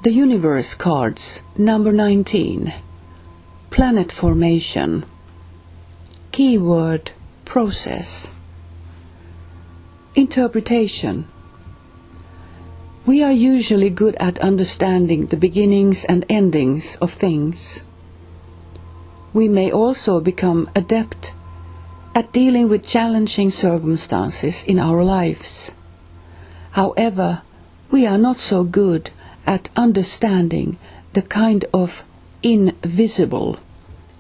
The Universe cards, number 19. Planet formation. Keyword, process. Interpretation. We are usually good at understanding the beginnings and endings of things. We may also become adept at dealing with challenging circumstances in our lives. However, we are not so good at understanding the kind of invisible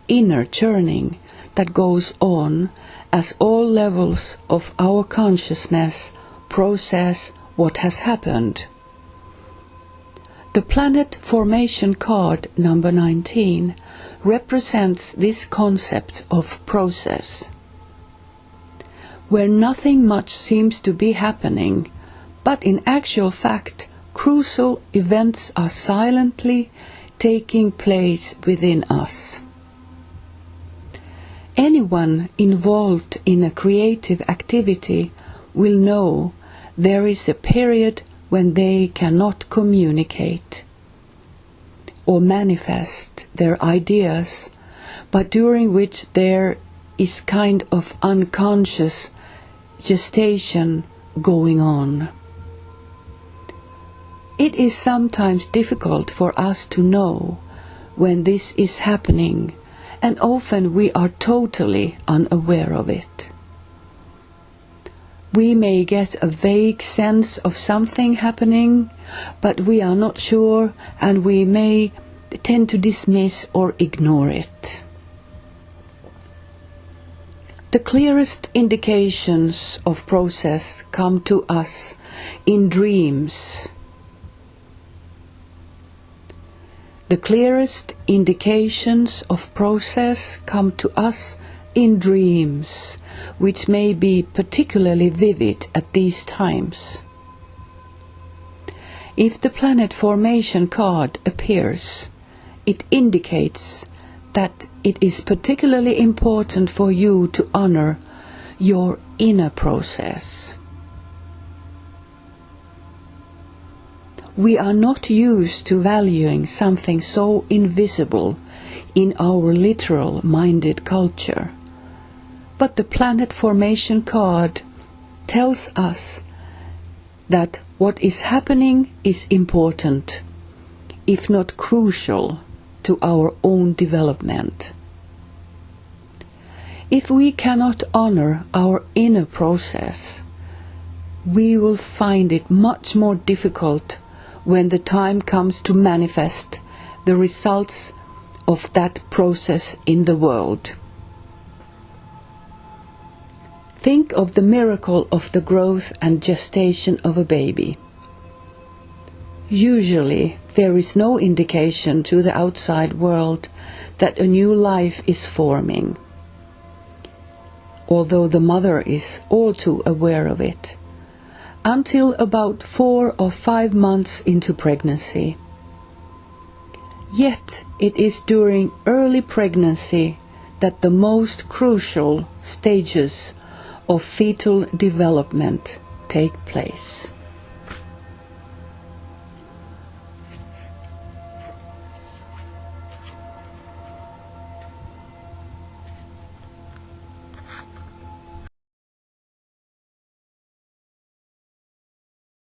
inner churning that goes on as all levels of our consciousness process what has happened. The planet formation card number 19 represents this concept of process, where nothing much seems to be happening, but in actual fact crucial events are silently taking place within us. Anyone involved in a creative activity will know there is a period when they cannot communicate or manifest their ideas, but during which there is kind of unconscious gestation going on. It is sometimes difficult for us to know when this is happening, and often we are totally unaware of it. We may get a vague sense of something happening, but we are not sure, and we may tend to dismiss or ignore it. The clearest indications of process come to us in dreams. The clearest indications of process come to us in dreams, which may be particularly vivid at these times. If the planet formation card appears, it indicates that it is particularly important for you to honor your inner process. We are not used to valuing something so invisible in our literal-minded culture, but the planet formation card tells us that what is happening is important, if not crucial, to our own development. If we cannot honor our inner process, we will find it much more difficult when the time comes to manifest the results of that process in the world. Think of the miracle of the growth and gestation of a baby. Usually there is no indication to the outside world that a new life is forming, although the mother is all too aware of it, until about 4 or 5 months into pregnancy. Yet it is during early pregnancy that the most crucial stages of fetal development take place.